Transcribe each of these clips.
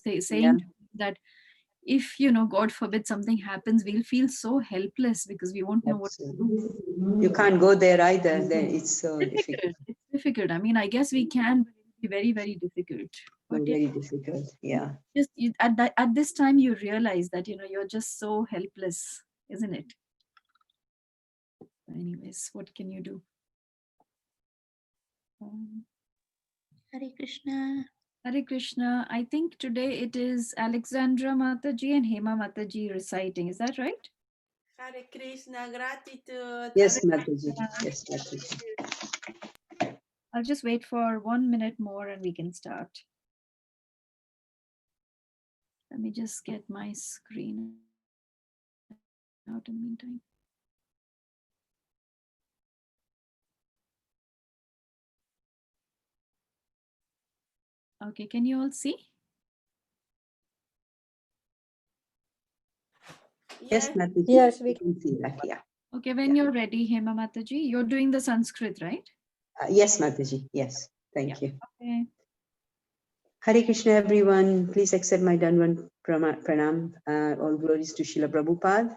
saying that if, God forbid something happens, we'll feel so helpless because we won't know what to do. You can't go there either. Then it's so difficult. It's difficult. I mean, I guess we can, but it'll be very, very difficult. But Very difficult. Yeah. just at this time, you realize that you're just so helpless, isn't it? Anyways, what can you do? Hare Krishna. Hare Krishna. I think today it is Alexandra Mataji and Hema Mataji reciting. Is that right? Hare Krishna, gratitude. Yes, Mataji. Yes, Mataji. I'll just wait for 1 minute more and we can start. Let me just get my screen out in the meantime. Okay, can you all see? Yes, Mataji. Yes, we can see that. Yeah. Okay, when you're ready, Hema Mataji, you're doing the Sanskrit, right? Yes, Mataji. Yes. Thank you. Okay. Hare Krishna, everyone. Please accept my Danvan Pranam. All glories to Srila Prabhupada.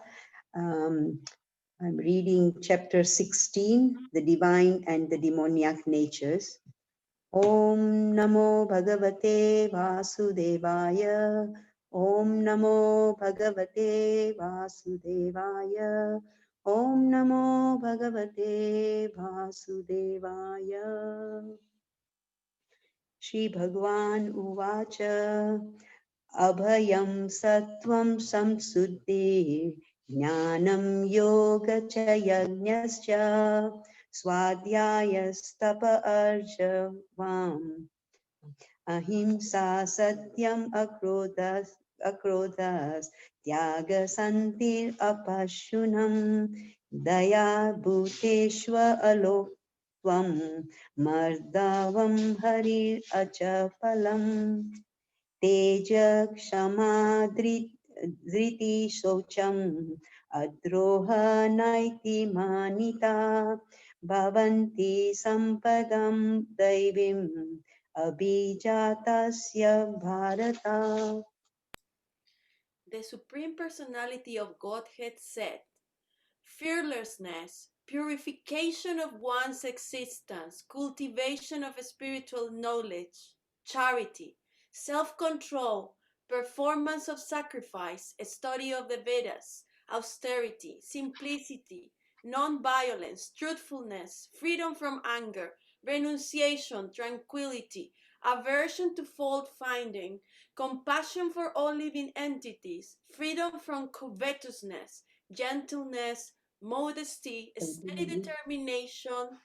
I'm reading chapter 16, the divine and the demoniac natures. Om Namo Bhagavate Vasudevaya. Om Namo Bhagavate Vasudevaya. Om Namo Bhagavate Vasudevaya. Shri Bhagwan Uvacha Abhayam Sattvam Samsuddhi Jnanam Yoga Chayagnyascha Swadhyayastapa Arjavam Ahimsa Satyam Akrodhas Tyaga Santir Apashunam Daya Bhuteshwa Alokvam Mardavam Harir Achapalam Teja Kshama Dhriti Socham Adroha Naiti Manita Bhavanti Sampadam Daivim Abhijatasya Bharata. The Supreme Personality of Godhead said, fearlessness, purification of one's existence, cultivation of spiritual knowledge, charity, self-control, performance of sacrifice, study of the Vedas, austerity, simplicity, non-violence, truthfulness, freedom from anger, renunciation, tranquility, aversion to fault-finding, compassion for all living entities, freedom from covetousness, gentleness, modesty, steady determination,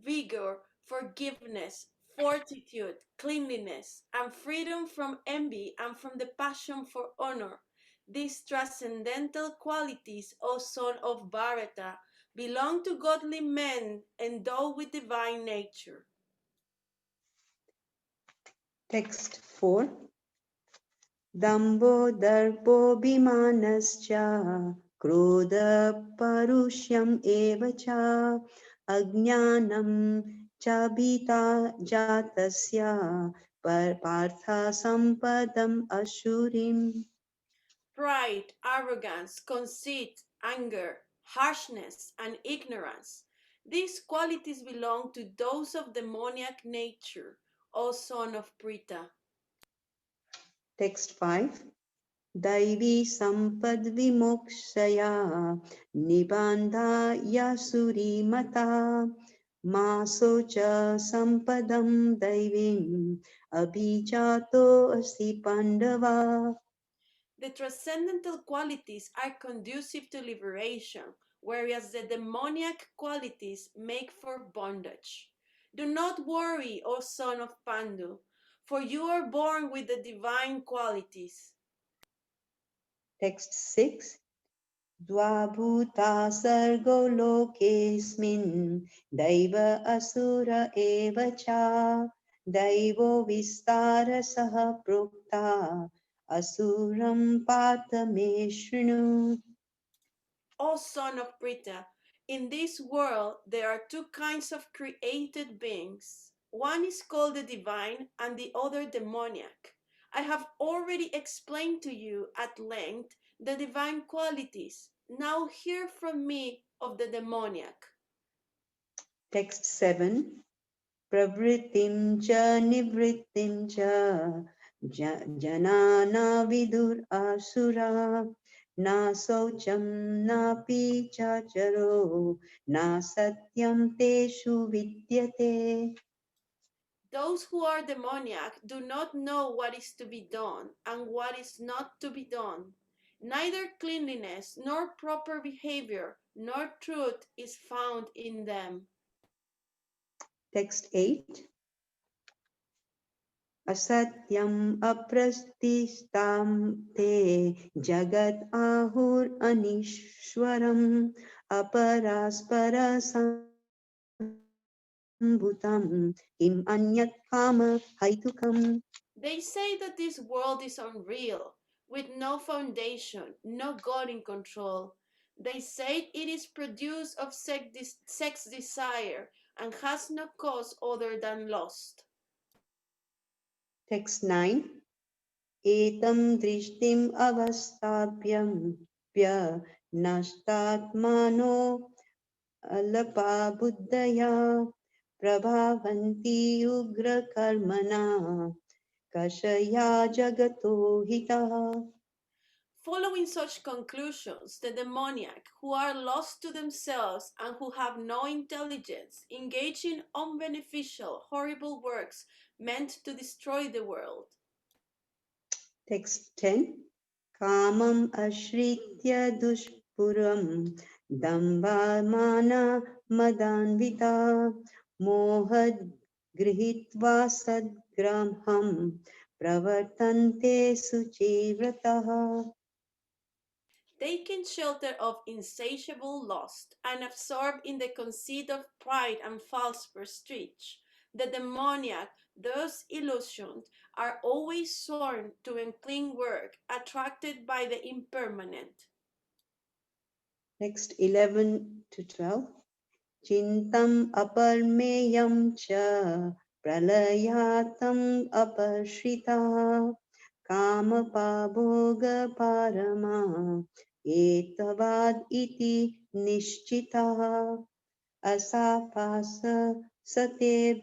vigor, forgiveness, fortitude, cleanliness, and freedom from envy and from the passion for honor. These transcendental qualities, O son of Bharata, belong to godly men endowed with divine nature. Text 4. Dambo darpo bhimanascha krodha parushyam evacha ajnanam chabita jatasya partha sampadam ashurim. Pride, arrogance, conceit, anger, harshness, and ignorance. These qualities belong to those of demoniac nature, O son of Prita. Text 5. Daivi sampad vimokshaya nibandha yasuri mata masocha sampadam daivim abhijato asti pandava. The transcendental qualities are conducive to liberation, whereas the demoniac qualities make for bondage. Do not worry, O son of Pandu, for you are born with the divine qualities. Text 6. Dvabhuta sargo lokesmin daiva asura eva cha daivo vistara saha prokta asuram pata me shrinu. O son of Prita, in this world there are two kinds of created beings. One is called the divine and the other demoniac. I have already explained to you at length the divine qualities. Now hear from me of the demoniac. Text 7. Pravritim cha nivritim cha janana vidur asura na saucham na pichacharo na satyam teshu vidyate. Those who are demoniac do not know what is to be done and what is not to be done. Neither cleanliness nor proper behavior nor truth is found in them. Text 8. Asatyam aprastistam te jagat ahur anishwaram aparaspara sambhutam kim anyat kama haitukam. They say that this world is unreal, with no foundation, no God in control. They say it is produced of sex desire and has no cause other than lust. Text 9. Etam drishtim avastabhyam pya nashtatmano alapa buddhaya prabhavanti ugra karmana kashaya jagato hitaha. Following such conclusions, the demoniac, who are lost to themselves and who have no intelligence, engage in unbeneficial, horrible works meant to destroy the world. Text 10. Kamam ashritya dushpuram dambhamana madanvita mohad grihitva sadgramham pravartante suchivrataha. Taking shelter of insatiable lust and absorbed in the conceit of pride and false prestige, the demoniac, thus illusioned, are always sworn to unclean work, attracted by the impermanent. Next 11 to 12. Chintam aparmeyam cha pralayatam aparshrita kamapabhoga parama etavad iti nishchita asapasa sate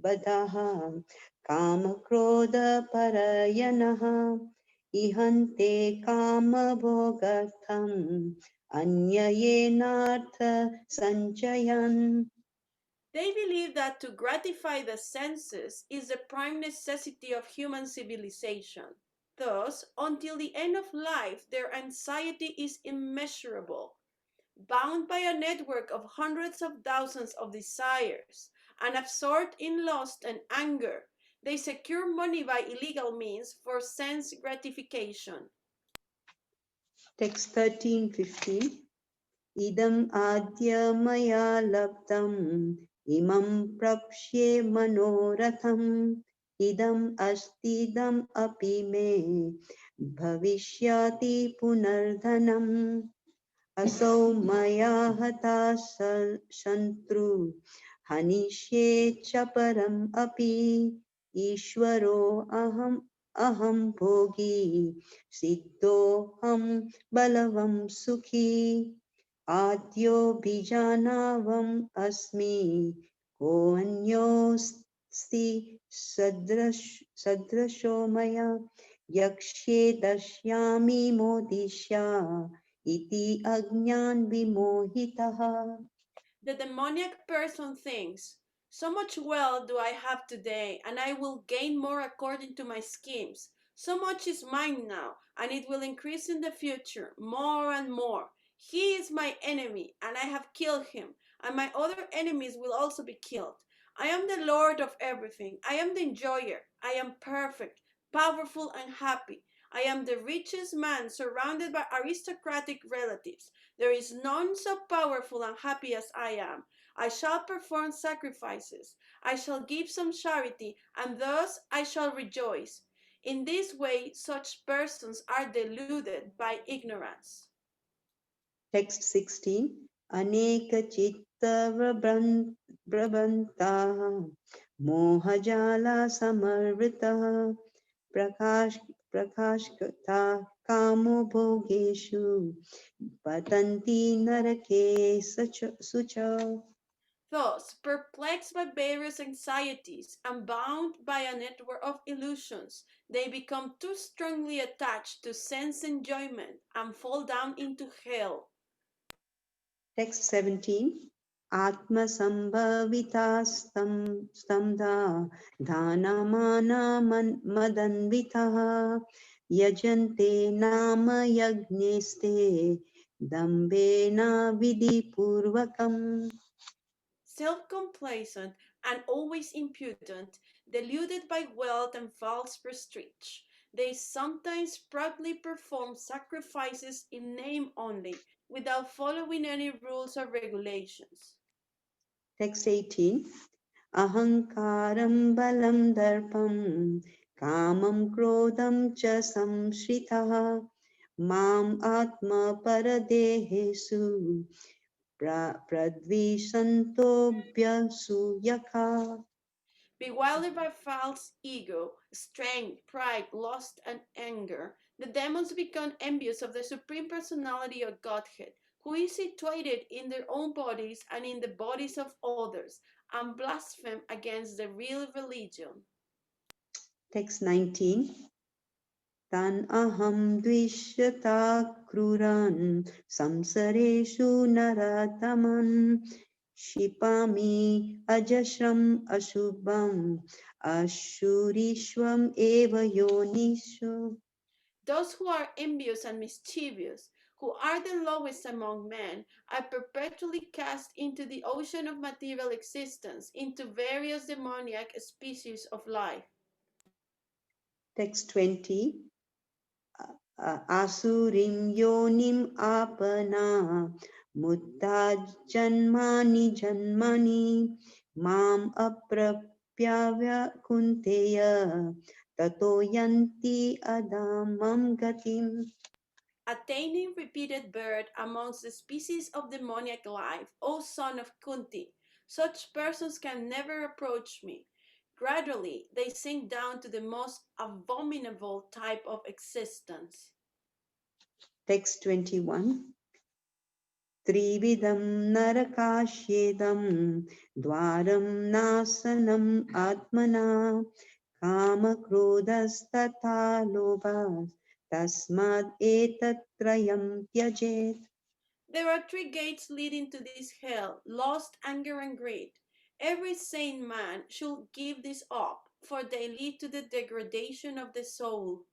badaha kamakrodha parayanaha ihante kamabhogatham Anyayenartha sanchayan. They believe that to gratify the senses is the prime necessity of human civilization. Thus, until the end of life, their anxiety is immeasurable. Bound by a network of hundreds of thousands of desires and absorbed in lust and anger, they secure money by illegal means for sense gratification. Text 13-15. Idam adya maya labdam imam prapshe manoratham idam astidam api me bhavishyati punardhanam असौ मया हता शत्रु हनिष्ये च परम् अपि ईश्वरो अहं भोगी सिद्धोऽहं बलवं सुखी आद्यो बीजानावम् अस्मि कोऽन्योऽस्ति सदृशो मया यक्ष्ये दश्यामि मोदिष्या iti agnan vimohitaha. The demoniac person thinks, so much wealth do I have today, and I will gain more according to my schemes. So much is mine now, and it will increase in the future, more and more. He is my enemy, and I have killed him, and my other enemies will also be killed. I am the Lord of everything. I am the enjoyer. I am perfect, powerful, and happy. I am the richest man surrounded by aristocratic relatives. There is none so powerful and happy as I am. I shall perform sacrifices. I shall give some charity, and thus I shall rejoice. In this way, such persons are deluded by ignorance. Text 16. Aneka chitta vrabanta mohajala samarvrita प्रकाश प्रकाशकता कामो भोगेषु पतन्ति नरके सुच. Thus, perplexed by various anxieties and bound by a network of illusions, they become too strongly attached to sense enjoyment and fall down into hell. Text 17. Atma sambhavita stamdha dhanamana madanvitaha yajante nama yagneste dambena vidhi purvakam. Self complacent and always impudent, deluded by wealth and false prestige, they sometimes proudly perform sacrifices in name only, without following any rules or regulations. Text 18. Ahankaram balam darpam kamam krodam cha samshritaha mam atma paradehesu pradvishantobhyasuyaka. Bewildered by false ego, strength, pride, lust, and anger, the demons become envious of the Supreme Personality of Godhead, who is situated in their own bodies and in the bodies of others, and blaspheme against the real religion. Text 19. Tan aham dvishyata kruran samsareshu narataman shipami ajashram ashubham ashurishwam eva yonishu. Those who are envious and mischievous, who are the lowest among men, are perpetually cast into the ocean of material existence, into various demoniac species of life. Text 20. Asurim yonim apana mutta janmani janmani mam aprapyavya kunteya tato yanti adamam gatim. Attaining repeated birth amongst the species of demoniac life, O son of Kunti, such persons can never approach me. Gradually, they sink down to the most abominable type of existence. Text 21. Trividam narakashyedam dwaram nasanam atmana kama krodhastatha lobhas tasmad etatrayam tyajet. There are three gates leading to this hell: lust, anger, and greed. Every sane man should give these up, for they lead to the degradation of the soul.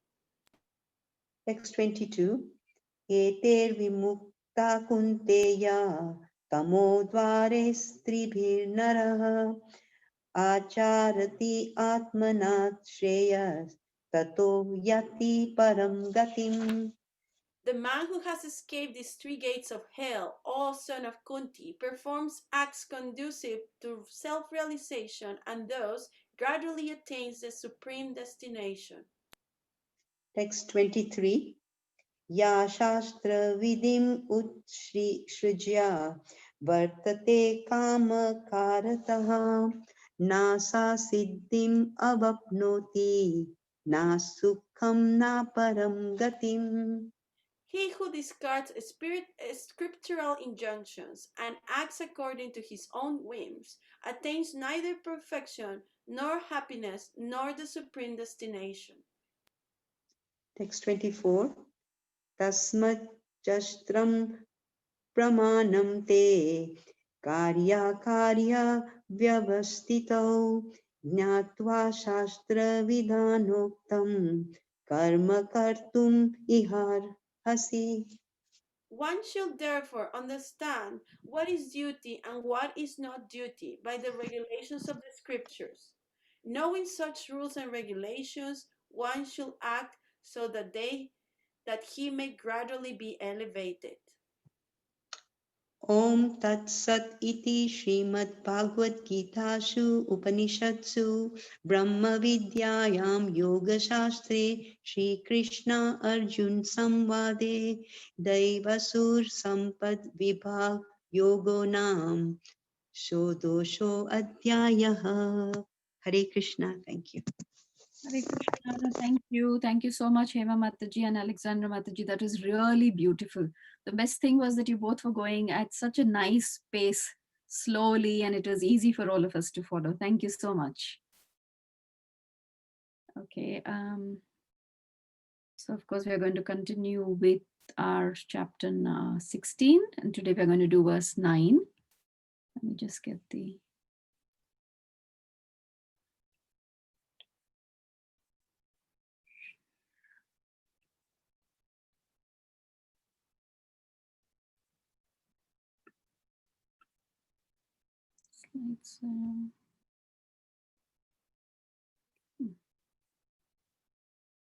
Text 22. Eter vimukta kunteya tamo dvare stribhir naraha acharati atmanat shreyas tato yati param gatim. The man who has escaped these three gates of hell, O son of Kunti, performs acts conducive to self realization and thus gradually attains the supreme destination. Text 23. Ya shastra vidim utshrijya vartate kama karataha nasa siddhim avapnoti na sukham na param gatim. He who discards scriptural injunctions and acts according to his own whims attains neither perfection nor happiness nor the supreme destination. Text 24. Tasmat jastram pramanam te karya karya vyavastitau ज्ञात्वा शास्त्रविधानोक्तं कर्म कर्तुम् इहार्हसि. One should therefore understand what is duty and what is not duty by the regulations of the scriptures. Knowing such rules and regulations, one should act so that he may gradually be elevated. Om Tat Sat iti Srimad Bhagavad Gitasu Upanishadsu Brahma Vidyayam Yoga Shastre Shri Krishna Arjun Samvade Daivasur Sampad Vibhag Yogo Nam Shodosho Adhyayaha. Hare Krishna. Thank you. Hare Krishna. Thank you. Thank you so much, Hema Mataji and Alexandra Mataji. That was really beautiful. The best thing was that you both were going at such a nice pace, slowly, and it was easy for all of us to follow. Thank you so much. Okay. So, of course, we are going to continue with our chapter 16, and today we're going to do verse 9. Let me just get the slides.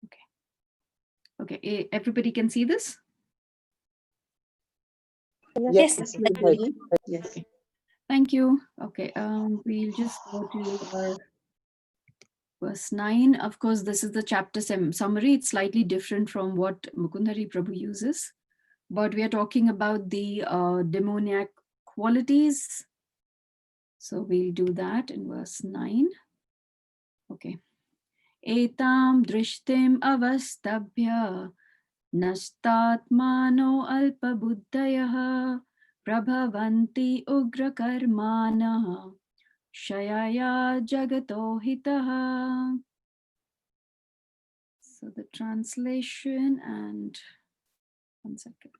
Okay. Okay. Everybody can see this? Yes. Yes, Madhu. Yes. Okay. Thank you. Okay. We'll just go to our verse 9. Of course, this is the chapter summary. It's slightly different from what Mukundari Prabhu uses, but we are talking about the demoniac qualities. So we'll do that in verse 9. Okay. Etam drishtim avastabhya nashtatmano alpabuddhayaha prabhavanti ugrakarmana shayaya jagato hitaha. So the translation and one second.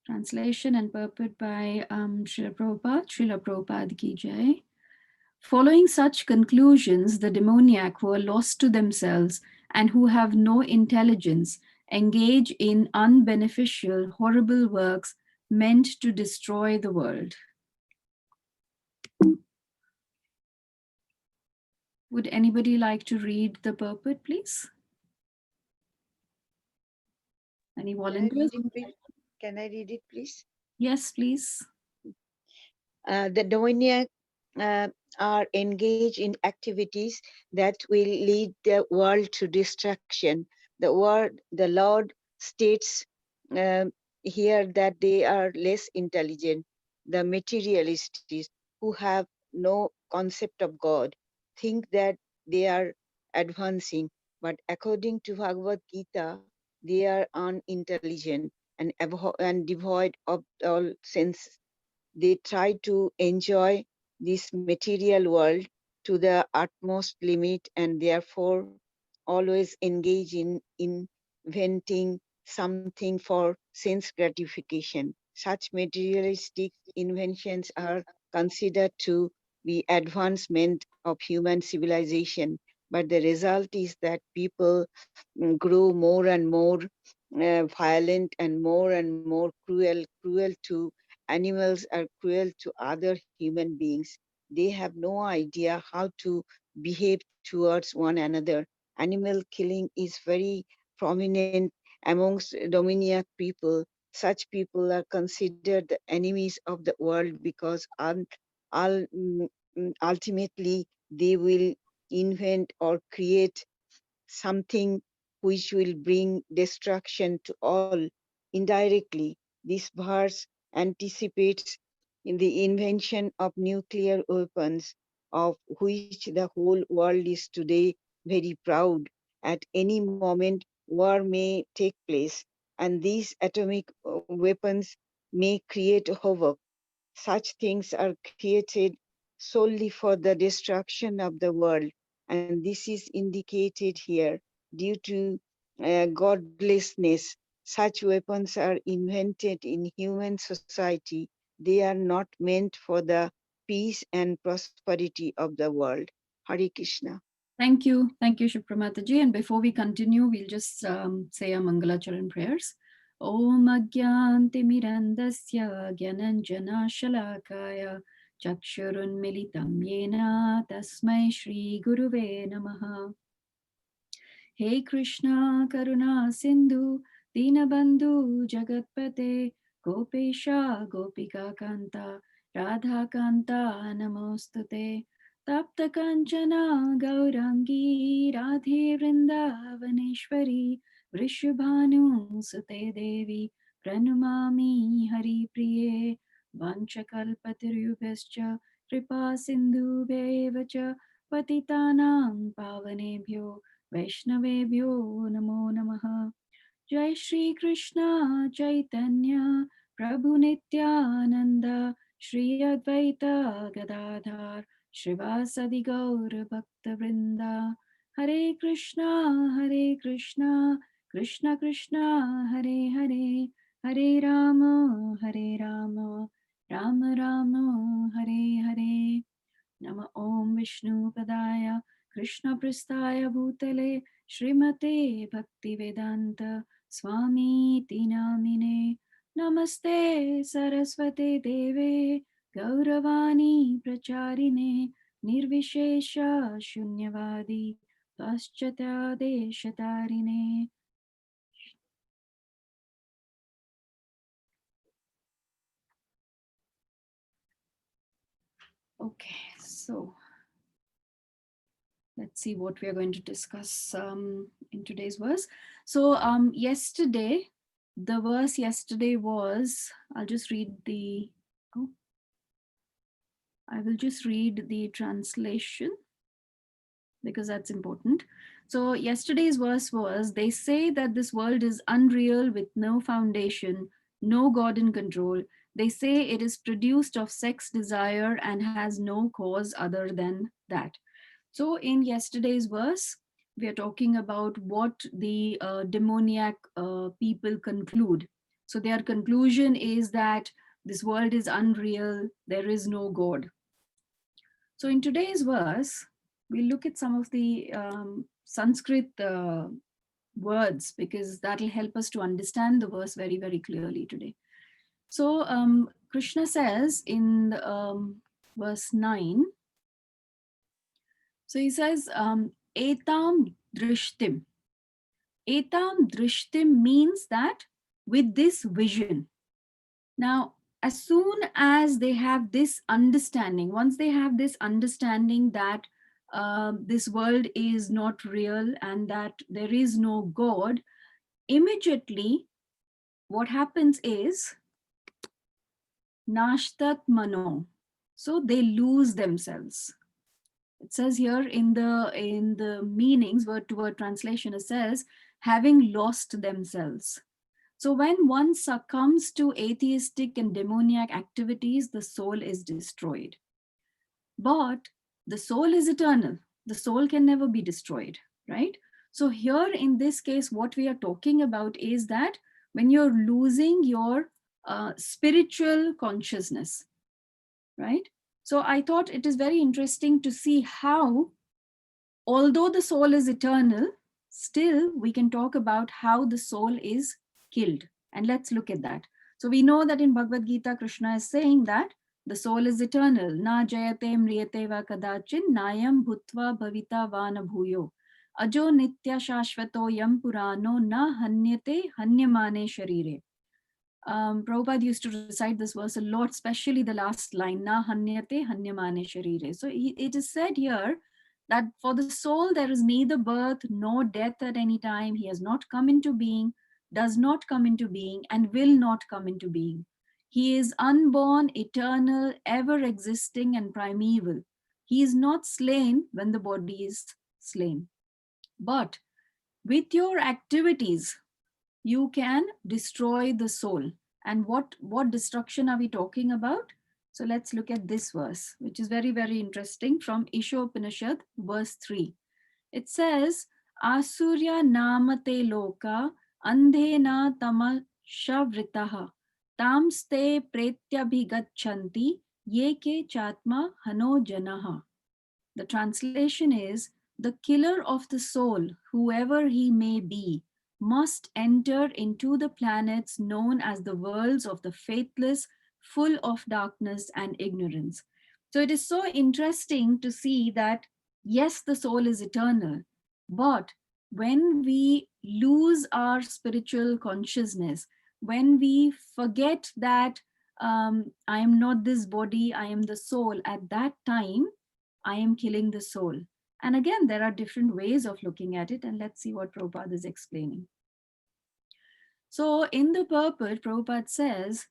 Translation and purport by Srila Prabhupada. Srila Prabhupada ki jai. Following such conclusions, the demoniac who are lost to themselves and who have no intelligence engage in unbeneficial, horrible works meant to destroy the world. Would anybody like to read the purport, please? Any volunteers? Can I read it, please? Yes, please. The demoniac are engaged in activities that will lead the world to destruction. The Lord states here that they are less intelligent, the materialists who have no concept of God, think that they are advancing, but according to Bhagavad Gita, they are unintelligent and devoid of all sense. They try to enjoy this material world to the utmost limit and therefore always engage in inventing something for sense gratification. Such materialistic inventions are considered to be advancement of human civilization, but the result is that people grow more and more violent and more cruel to animals, are cruel to other human beings. They have no idea how to behave towards one another. Animal killing is very prominent amongst demoniac people. Such people are considered the enemies of the world because ultimately they will invent or create something which will bring destruction to all indirectly. This verse anticipates in the invention of nuclear weapons, of which the whole world is today very proud. At any moment, war may take place, and these atomic weapons may create havoc. Such things are created solely for the destruction of the world, and this is indicated here due to godlessness. Such weapons are invented in human society. They are not meant for the peace and prosperity of the world. Hare Krishna. Thank you. Thank you, Shubhramataji. And before we continue, we'll just say our Mangalacharan prayers. Om Agyanti Mirandasya Gyananjana Shalakaya Chakshurun Militam Yena Tasmai Shri Guruve Namaha. Hey Krishna Karuna Sindhu Dinabandhu Jagatpate Gopesha Gopika Kanta Radha Kanta Namostute Tapta Kanchana Gaurangi Radhe Vrindavaneshwari Vrishabhanu Sute Devi Pranamami Hari Priye Vanchakalpatarubhascha Kripa Sindhu Bevacha Patitanang pavanebhyo Vaishnavebhyo namo namaha. Jai Shri Krishna Chaitanya Prabhu Nityananda Shri Advaita Gadadhar Shrivasadi Gaur Bhakta Vrinda. Hare Krishna Krishna Krishna Hare Hare, Hare Rama Rama Rama Hare Hare. Nama Om Vishnu Padaya Krishna Pristaya Bhutale Srimate Bhaktivedanta Swami Tinamine. Namaste Saraswate Deve Gauravani Pracharine Nirvishesha Shunyavadi Paschata Deshatarine. Okay, so let's see what we are going to discuss in today's verse. So yesterday, the verse yesterday was, I'll just read the, oh, I will just read the translation because that's important. So yesterday's verse was, they say that this world is unreal with no foundation, no God in control. They say it is produced of sex desire and has no cause other than that. So in yesterday's verse, we are talking about what the demoniac people conclude. So their conclusion is that this world is unreal, there is no God. So in today's verse, we'll look at some of the Sanskrit words because that'll help us to understand the verse very, very clearly today. So Krishna says in verse 9, so he says, etam drishtim. Etam drishtim means that with this vision. Now, as soon as they have this understanding, once they have this understanding that this world is not real and that there is no God, immediately what happens is nashtat mano. So they lose themselves. It says here in the meanings, word to word translation, it says having lost themselves. So when one succumbs to atheistic and demoniac activities, the soul is destroyed. But the soul is eternal. The soul can never be destroyed, right? So here in this case, what we are talking about is that when you're losing your spiritual consciousness, right? So I thought it is very interesting to see how, although the soul is eternal, still we can talk about how the soul is killed. And let's look at that. So we know that in Bhagavad Gita, Krishna is saying that the soul is eternal. Na jayate mriyate va kadachin nayam bhutva bhavita vana bhuyo. Ajo nitya shashvato yam purano na hanyate hanyamane sharire. Prabhupada used to recite this verse a lot, especially the last line, na hanyate hanyamane sharire. So it is said here that for the soul there is neither birth nor death at any time. He has not come into being, does not come into being, and will not come into being. He is unborn, eternal, ever existing, and primeval. He is not slain when the body is slain. But with your activities, you can destroy the soul. And what destruction are we talking about? So let's look at this verse, which is very, very interesting from Ishopanishad, verse 3. It says, Asurya namate loka andhena tamashavritaha tamste pretyabhigachanti yeke chatma hano janaha. The translation is, the killer of the soul, whoever he may be, must enter into the planets known as the worlds of the faithless, full of darkness and ignorance. So it is so interesting to see that, yes, the soul is eternal, but when we lose our spiritual consciousness, when we forget that I am not this body, I am the soul, at that time, I am killing the soul. And again, there are different ways of looking at it, and let's see what Prabhupada is explaining. So in the purport, Prabhupada says,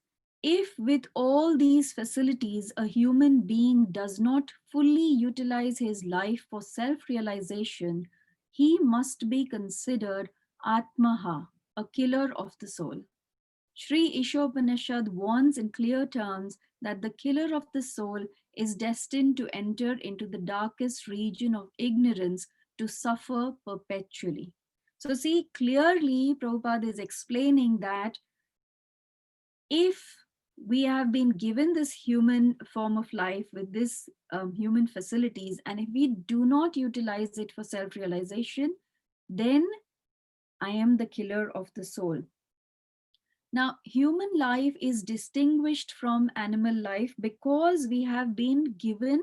if with all these facilities a human being does not fully utilize his life for self-realization, he must be considered Atmaha, a killer of the soul. Sri Ishopanishad warns in clear terms that the killer of the soul is destined to enter into the darkest region of ignorance to suffer perpetually. So, see, clearly, Prabhupada is explaining that if we have been given this human form of life with this human facilities, and if we do not utilize it for self-realization, then I am the killer of the soul. Now, human life is distinguished from animal life because we have been given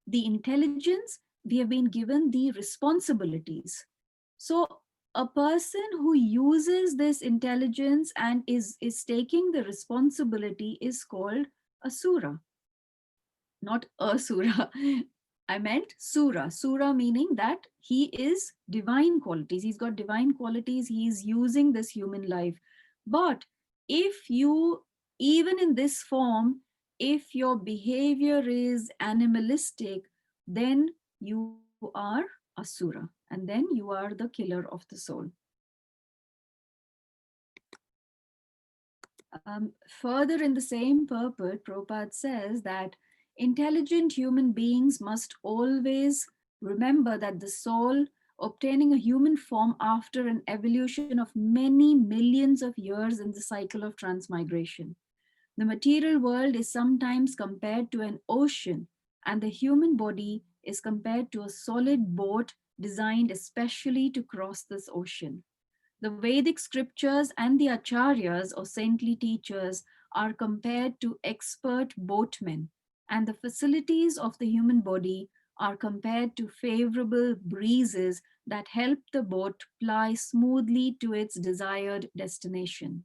the intelligence, we have been given the responsibilities. So, a person who uses this intelligence and is taking the responsibility is called a sura, not asura. I meant sura. Sura meaning that he is divine qualities. He's got divine qualities. He is using this human life. But if you, even in this form, if your behavior is animalistic, then you are asura. And then you are the killer of the soul. Further in the same purport, Prabhupada says that intelligent human beings must always remember that the soul obtaining a human form after an evolution of many millions of years in the cycle of transmigration. The material world is sometimes compared to an ocean, and the human body is compared to a solid boat designed especially to cross this ocean. The Vedic scriptures and the acharyas or saintly teachers are compared to expert boatmen, and the facilities of the human body are compared to favorable breezes that help the boat ply smoothly to its desired destination.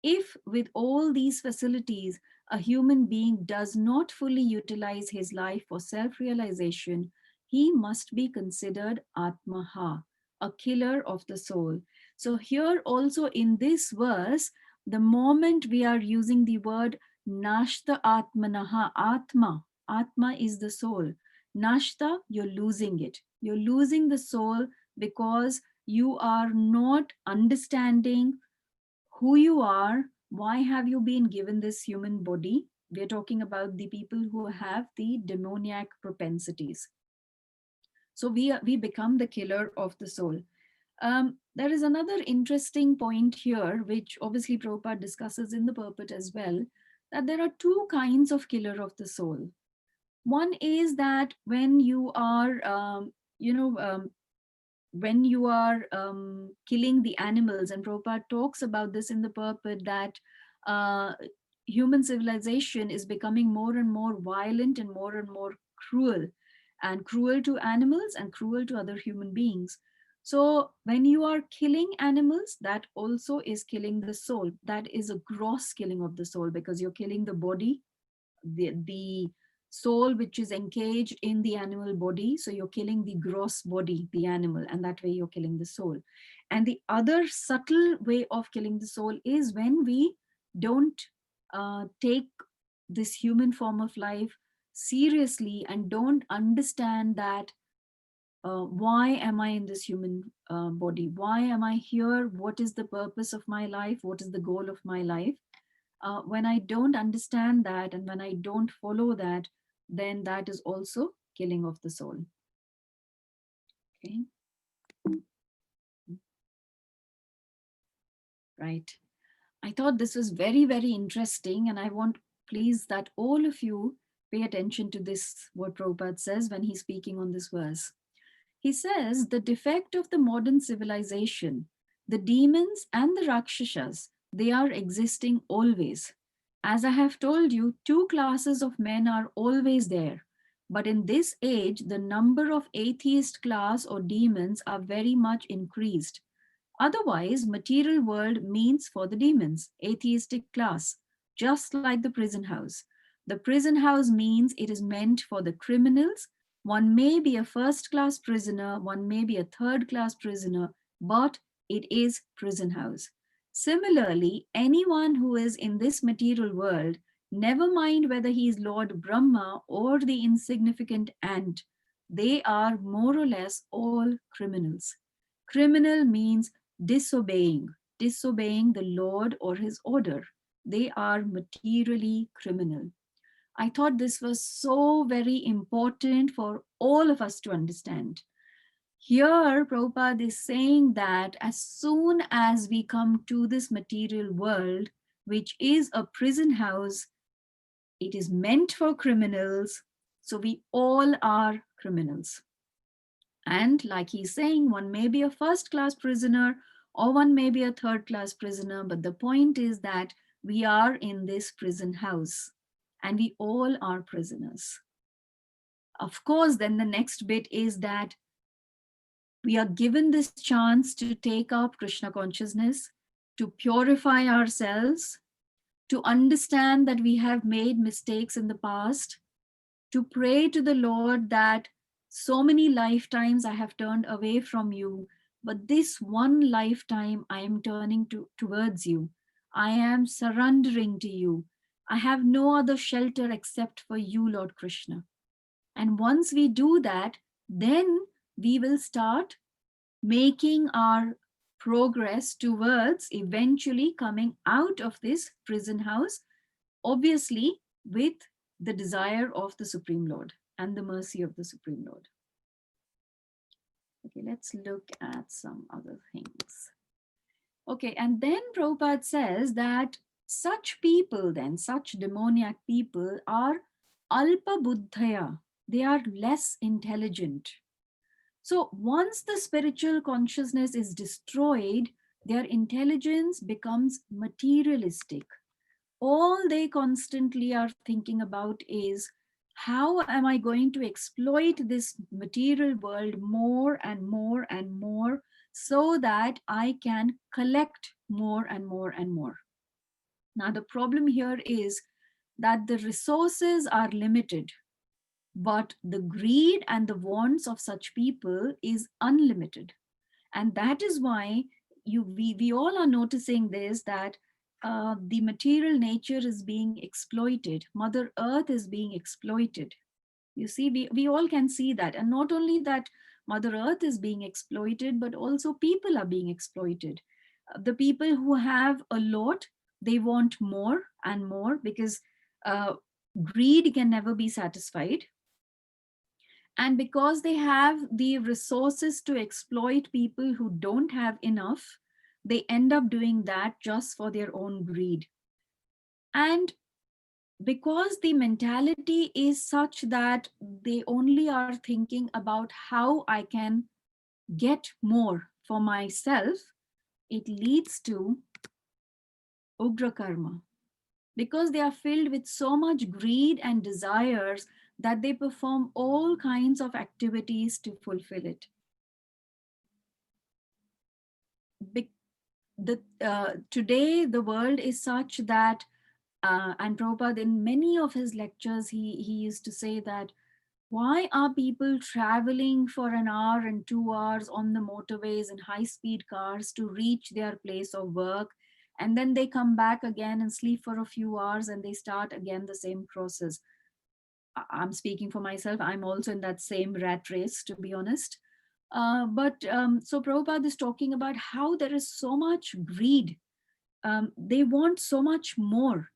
If, with all these facilities, a human being does not fully utilize his life for self realization, he must be considered Atmaha, a killer of the soul. So, here also in this verse, the moment we are using the word Nashta Atmanaha, Atma is the soul. Nashta, you're losing it. You're losing the soul because you are not understanding who you are, why have you been given this human body. We're talking about the people who have the demoniac propensities. So we become the killer of the soul. There is another interesting point here, which obviously Prabhupada discusses in the purport as well, that there are two kinds of killer of the soul. One is that when you are, when you are killing the animals, and Prabhupada talks about this in the purport that uh, human civilization is becoming more and more violent and more cruel, and cruel to animals and cruel to other human beings. So when you are killing animals, that also is killing the soul. That is a gross killing of the soul because you're killing the body, the soul which is engaged in the animal body. So you're killing the gross body, the animal, and that way you're killing the soul. And the other subtle way of killing the soul is when we don't take this human form of life seriously and don't understand that why am I in this human body? Why am I here? What is the purpose of my life? What is the goal of my life? When I don't understand that and when I don't follow that, then that is also killing of the soul. Okay. Right. I thought this was very, very interesting, and I want please that all of you pay attention to this, what Prabhupada says when he's speaking on this verse. He says the defect of the modern civilization, the demons and the Rakshasas, they are existing always. As I have told you, two classes of men are always there. But in this age, the number of atheist class or demons are very much increased. Otherwise, material world means for the demons, atheistic class, just like the prison house. The prison house means it is meant for the criminals. One may be a first class prisoner, one may be a third class prisoner, but it is prison house. Similarly, anyone who is in this material world, never mind whether he is Lord Brahma or the insignificant ant, they are more or less all criminals. Criminal means disobeying the Lord or his order. They are materially criminal. I thought this was so very important for all of us to understand. Here, Prabhupada is saying that as soon as we come to this material world, which is a prison house, it is meant for criminals. So we all are criminals. And like he's saying, one may be a first class prisoner or one may be a third class prisoner. But the point is that we are in this prison house and we all are prisoners. Of course, then the next bit is that we are given this chance to take up Krishna consciousness, to purify ourselves, to understand that we have made mistakes in the past, to pray to the Lord that so many lifetimes I have turned away from you, but this one lifetime I am turning towards you. I am surrendering to you. I have no other shelter except for you, Lord Krishna. And once we do that, then we will start making our progress towards eventually coming out of this prison house, obviously with the desire of the Supreme Lord and the mercy of the Supreme Lord. Okay, let's look at some other things. Okay, and then Prabhupada says that such people, then, such demoniac people are alpa buddhaya. They are less intelligent. So once the spiritual consciousness is destroyed, their intelligence becomes materialistic. All they constantly are thinking about is, how am I going to exploit this material world more and more and more so that I can collect more and more and more. Now, the problem here is that the resources are limited, but the greed and the wants of such people is unlimited. And that is why we all are noticing this, that the material nature is being exploited. Mother Earth is being exploited. You see, we all can see that. And not only that Mother Earth is being exploited, but also people are being exploited. The people who have a lot, they want more and more because greed can never be satisfied. And because they have the resources to exploit people who don't have enough, they end up doing that just for their own greed. And because the mentality is such that they only are thinking about how I can get more for myself, it leads to ugra karma. Because they are filled with so much greed and desires that they perform all kinds of activities to fulfill it. Today the world is such that, and Prabhupada in many of his lectures, he used to say that, why are people traveling for an hour and 2 hours on the motorways in high-speed cars to reach their place of work, and then they come back again and sleep for a few hours and they start again the same process? I'm speaking for myself. I'm also in that same rat race, to be honest. So Prabhupada is talking about how there is so much greed. They want so much more.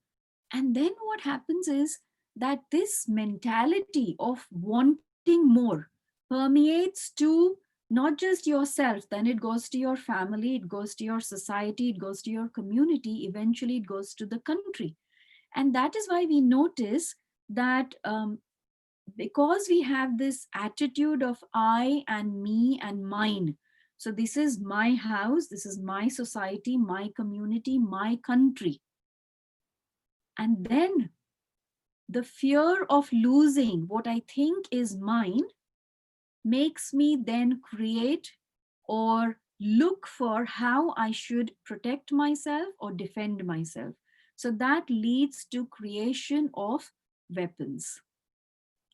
And then what happens is that this mentality of wanting more permeates to not just yourself, then it goes to your family, it goes to your society, it goes to your community, eventually it goes to the country. And that is why we notice that because we have this attitude of I and me and mine. So this is my house, this is my society, my community, my country. And then the fear of losing what I think is mine makes me then create or look for how I should protect myself or defend myself. So that leads to creation of weapons.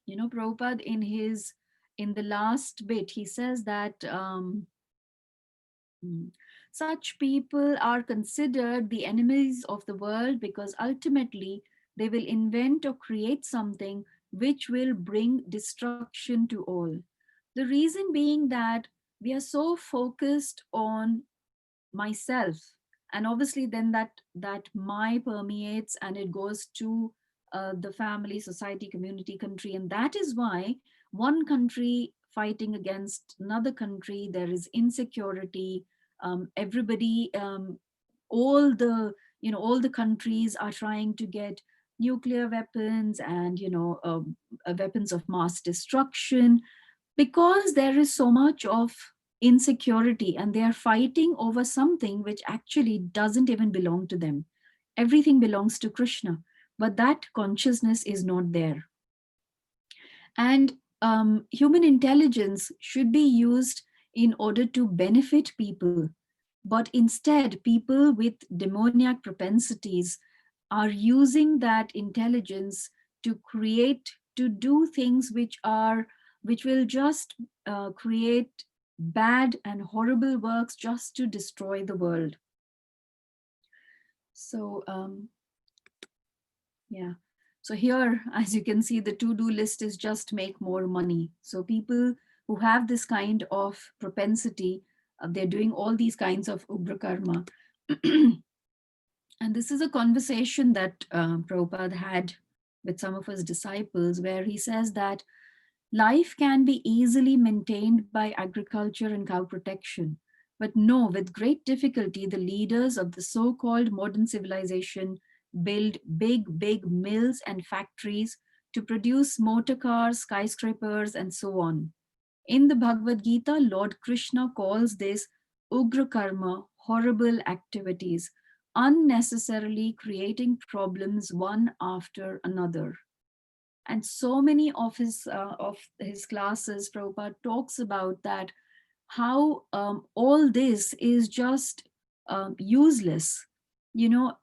You know, Prabhupada in the last bit, he says that Such people are considered the enemies of the world because ultimately they will invent or create something which will bring destruction to all. The reason being that we are so focused on myself, and obviously then that my permeates and it goes to the family, society, community, country, and that is why one country fighting against another country, there is insecurity. Everybody, all the, all the countries are trying to get nuclear weapons and weapons of mass destruction, because there is so much of insecurity and they are fighting over something which actually doesn't even belong to them. Everything belongs to Krishna, but that consciousness is not there. And human intelligence should be used in order to benefit people, but instead people with demoniac propensities are using that intelligence to create, to do things which will just create bad and horrible works just to destroy the world. So yeah, so here, as you can see, the to-do list is just make more money. So people who have this kind of propensity, they're doing all these kinds of ugra karma. And this is a conversation that Prabhupada had with some of his disciples, where he says that life can be easily maintained by agriculture and cow protection. But no, with great difficulty, the leaders of the so-called modern civilization build big mills and factories to produce motor cars, skyscrapers, and so on. In the Bhagavad Gita, Lord Krishna calls this ugra karma, horrible activities, unnecessarily creating problems one after another. And so many of his classes, Prabhupada talks about that, how all this is just useless, you know,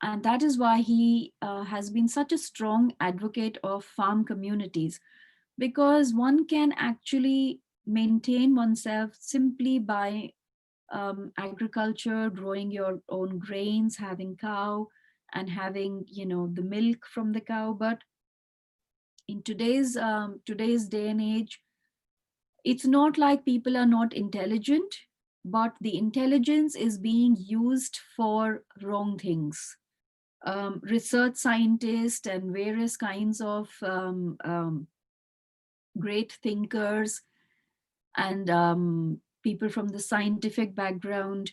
and that is why he has been such a strong advocate of farm communities, because one can actually maintain oneself simply by agriculture, growing your own grains, having cow, and having, the milk from the cow. But in today's day and age, it's not like people are not intelligent, but the intelligence is being used for wrong things. Research scientists and various kinds of great thinkers and people from the scientific background,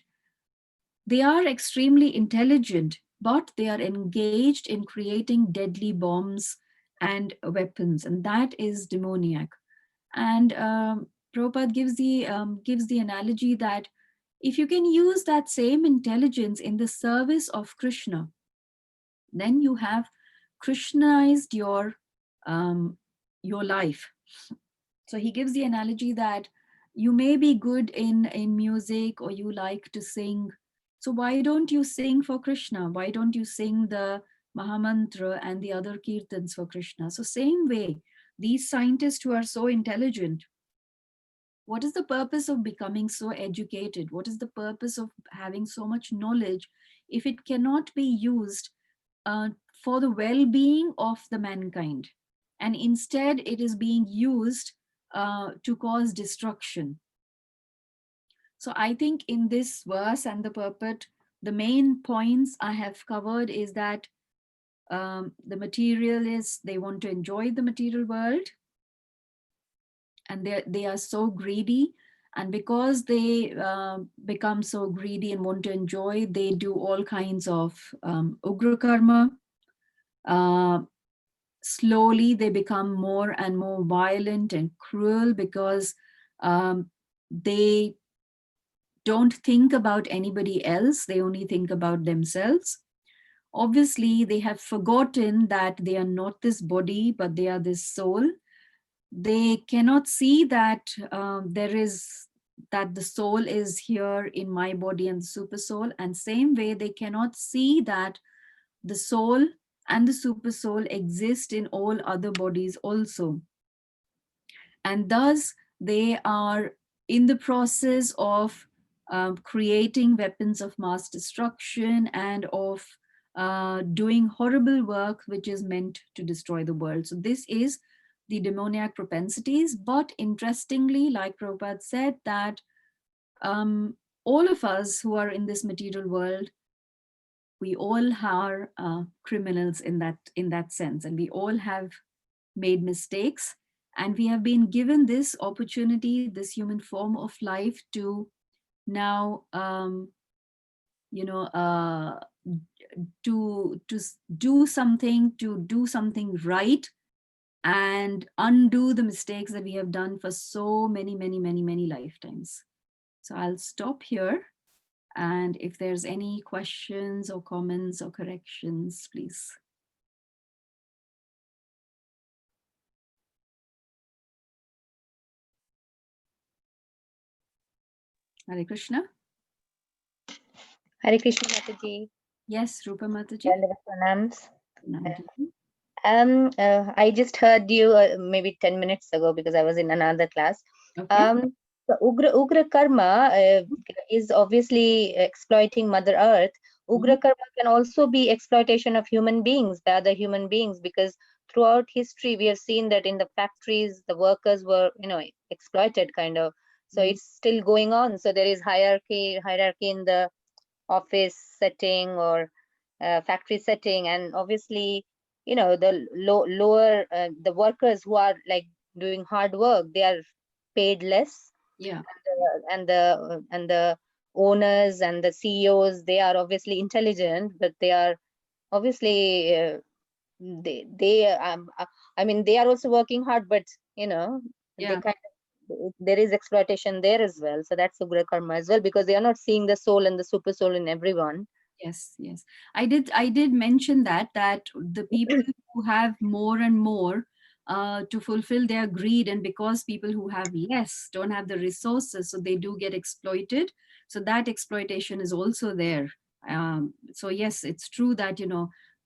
they are extremely intelligent, but they are engaged in creating deadly bombs and weapons, and that is demoniac. And Prabhupada gives the analogy that if you can use that same intelligence in the service of Krishna, then you have Krishnized your life. So he gives the analogy that you may be good in music, or you like to sing. So why don't you sing for Krishna? Why don't you sing the Mahamantra and the other kirtans for Krishna? So same way, these scientists who are so intelligent, what is the purpose of becoming so educated? What is the purpose of having so much knowledge if it cannot be used for the well-being of the mankind? And instead it is being used to cause destruction. So I think in this verse and the purport, the main points I have covered is that the materialists, they want to enjoy the material world, and they are so greedy, and because they become so greedy and want to enjoy, they do all kinds of ugra karma. Slowly they become more and more violent and cruel, because they don't think about anybody else, they only think about themselves. Obviously they have forgotten that they are not this body, but they are this soul. They cannot see that that the soul is here in my body and the super soul, and same way they cannot see that the soul and the super soul exist in all other bodies also. And thus they are in the process of creating weapons of mass destruction and of doing horrible work which is meant to destroy the world. So this is the demoniac propensities. But interestingly, like Prabhupada said, that all of us who are in this material world, we all are criminals in that sense, and we all have made mistakes, and we have been given this opportunity, this human form of life, to now you know to do something right and undo the mistakes that we have done for so many lifetimes. So I'll stop here, and if there's any questions or comments or corrections, please. Hare Krishna. Hare Krishna Mataji. Yes, Rupa Mataji. Dandava pranams. Pranam to you. I just heard you maybe 10 minutes ago because I was in another class. Okay. The Ugra Karma is obviously exploiting Mother Earth. Ugra Karma can also be exploitation of human beings by other human beings, because throughout history we have seen that in the factories the workers were, exploited kind of. So it's still going on. So there is hierarchy in the office setting or factory setting, and obviously the lower the workers who are like doing hard work, they are paid less. Yeah. And the owners and the CEOs, they are obviously intelligent, but they are obviously I mean they are also working hard, but they Yeah. kind of, there is exploitation there as well. So that's Ugra Karma as well, because they are not seeing the soul and the super soul in everyone. Yes, yes. I did mention that the people who have more and more to fulfill their greed, and because people who have less don't have the resources, so they do get exploited. So that exploitation is also there. So yes, it's true that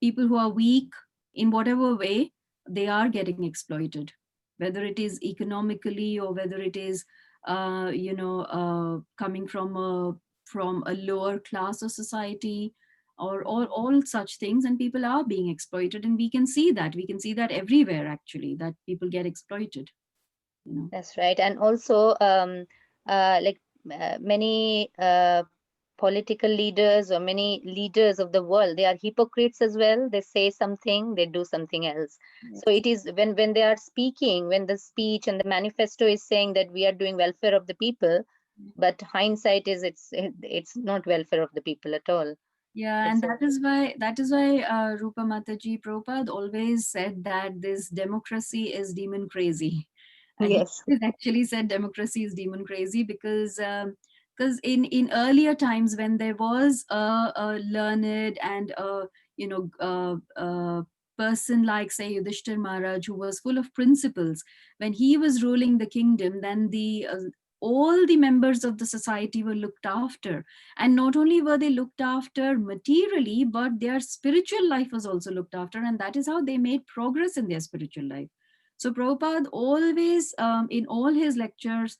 people who are weak in whatever way, they are getting exploited, whether it is economically or whether it is coming from a lower class of society, or all such things, and people are being exploited, and we can see that everywhere actually, that people get exploited. That's right. And also like many political leaders or many leaders of the world, they are hypocrites as well. They say something, they do something else. Yes. So it is when they are speaking, when the speech and the manifesto is saying that we are doing welfare of the people, but hindsight is it's not welfare of the people at all. Yeah, It's and that is why Rupa Mataji Prabhupada always said that this democracy is demon crazy. And he yes. actually said democracy is demon crazy because in earlier times, when there was a learned and a person like, say, Yudhishthir Maharaj, who was full of principles, when he was ruling the kingdom, then the all the members of the society were looked after, and not only were they looked after materially, but their spiritual life was also looked after, and that is how they made progress in their spiritual life. So Prabhupada always, in all his lectures,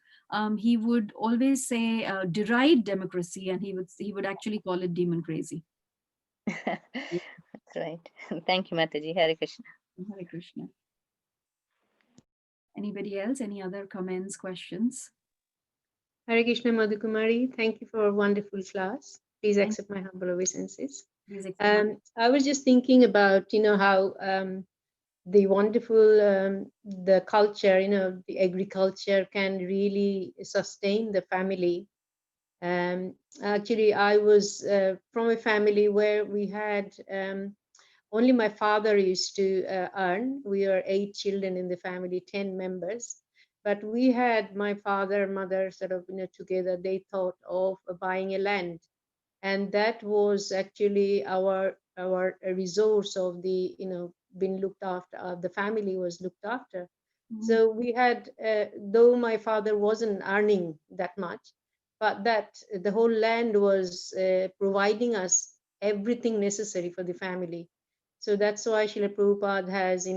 he would always say deride democracy, and he would actually call it demon crazy. That's right. Thank you, Mataji. Hare Krishna. Hare Krishna. Anybody else? Any other comments, questions? Hare Krishna, Madhu Kumari. Thank you for a wonderful class. Please Thank accept my humble obeisances. Please accept. I was just thinking about, how the wonderful, the culture, the agriculture can really sustain the family. Actually, I was from a family where we had only my father used to earn. We are 8 children in the family, 10 members. But we had my father, mother sort of, together, they thought of buying a land. And that was actually our resource of the, being looked after, the family was looked after. So we had, though my father wasn't earning that much, but that the whole land was providing us everything necessary for the family. So that's why Srila Prabhupada has,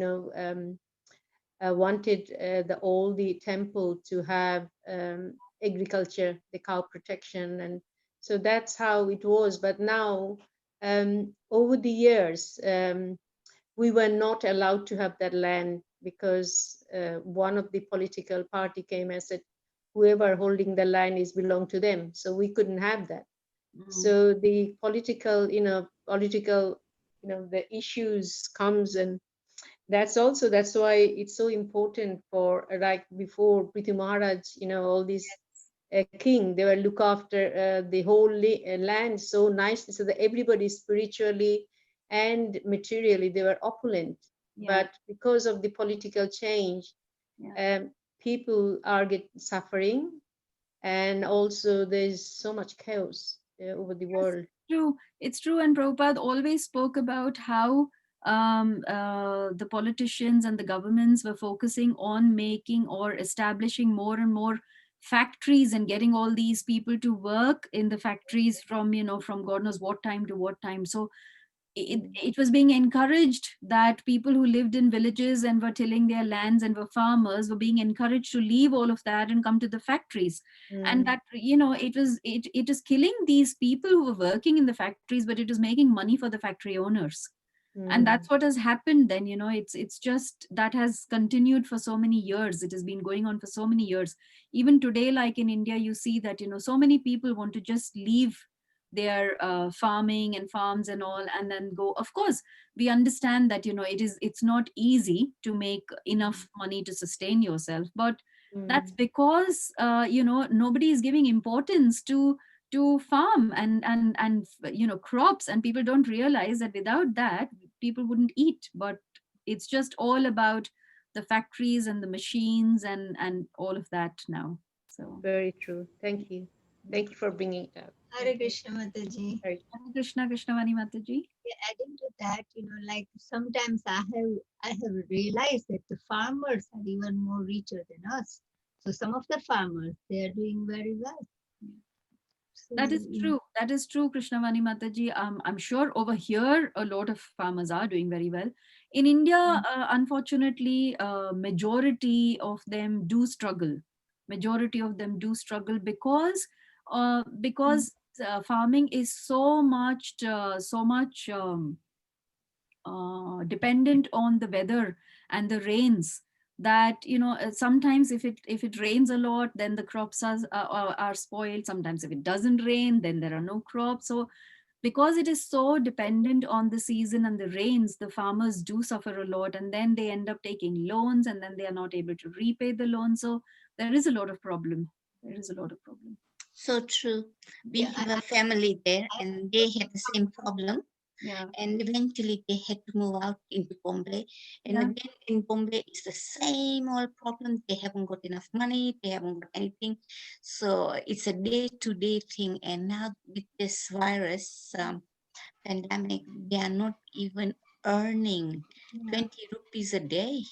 wanted all the temple to have agriculture, the cow protection, and so that's how it was. But now, over the years, we were not allowed to have that land because one of the political party came and said, whoever holding the land is belong to them, so we couldn't have that. So the the issues comes, and that's why it's so important for, like before Prithi Maharaj, all these king, they will look after the whole land so nicely, so that everybody spiritually and materially they were opulent. Yeah. But because of the political change, Yeah. people are suffering, and also there's so much chaos over the world. True. It's true. And Prabhupada always spoke about how the politicians and the governments were focusing on making or establishing more and more factories and getting all these people to work in the factories from, from God knows what time to what time. So it was being encouraged that people who lived in villages and were tilling their lands and were farmers were being encouraged to leave all of that and come to the factories. And that, it is killing these people who were working in the factories, but it is making money for the factory owners. And that's what has happened then. It's just that has continued for so many years. It has been going on for so many years. Even today, like in India, you see that so many people want to just leave their farming and farms and all, and then go. Of course, we understand that it's not easy to make enough money to sustain yourself, but that's because nobody is giving importance to farm and crops, and people don't realize that without that people wouldn't eat. But it's just all about the factories and the machines and all of that now. So Very true. Thank you. Thank you for bringing it up. Hare Krishna Mataji. Hare Hare Krishna, Krishnavani Mataji. Adding to that, like sometimes I have realized that the farmers are even more richer than us. So some of the farmers, they are doing very well. So, That is true. That is true, Krishnavani Mataji. I'm sure over here a lot of farmers are doing very well. In India, unfortunately, majority of them do struggle. Majority of them do struggle because farming is so much dependent on the weather and the rains, that sometimes if it rains a lot, then the crops are spoiled. Sometimes if it doesn't rain, then there are no crops. So because it is so dependent on the season and the rains, the farmers do suffer a lot, and then they end up taking loans, and then they are not able to repay the loan. So there is a lot of problem. There is a lot of problem. so true. We have a family there, and they had the same problem. Yeah. And eventually they had to move out into Bombay. And Yeah. again, in Bombay, it's the same old problem. They haven't got enough money. They haven't got anything. So it's a day-to-day thing. And now with this virus pandemic, they are not even earning 20 rupees a day.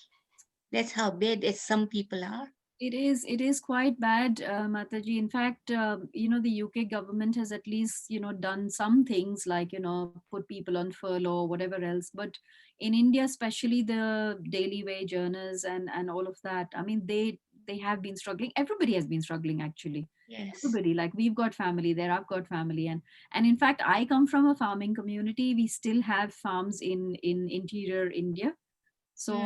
That's how bad as some people are. It is quite bad, Mataji. In fact, the UK government has at least, done some things like, put people on furlough or whatever else. But in India, especially the daily wage earners and all of that, I mean, they have been struggling. Everybody has been struggling, actually. Yes. Everybody, like we've got family there, I've got family. And in fact, I come from a farming community. We still have farms in interior India. So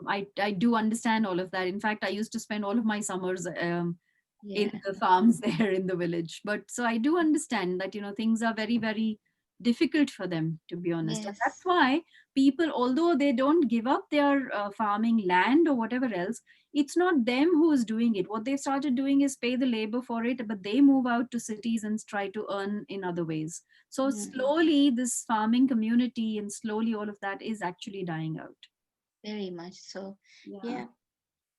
I do understand all of that. In fact, I used to spend all of my summers in the farms there in the village. But so I do understand that, things are very, very difficult for them, to be honest. And that's why people, although they don't give up their farming land or whatever else, it's not them who is doing it. What they've started doing is pay the labor for it, but they move out to cities and try to earn in other ways. So slowly this farming community and slowly all of that is actually dying out. Very much so. Yeah.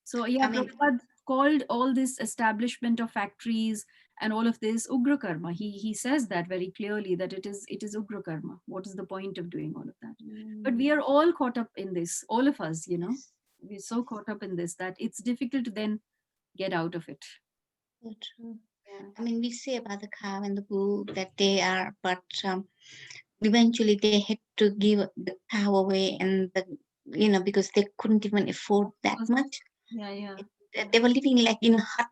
So yeah, I mean, Prabhupada called all this establishment of factories and all of this Ugra Karma. He says that very clearly, that it is Ugra Karma. What is the point of doing all of that? But we are all caught up in this, all of us, we're so caught up in this that it's difficult to then get out of it. So true. I mean, we say about the cow and the bull that they are, but eventually they had to give the cow away, and because they couldn't even afford that much. Yeah. They were living like in a hut.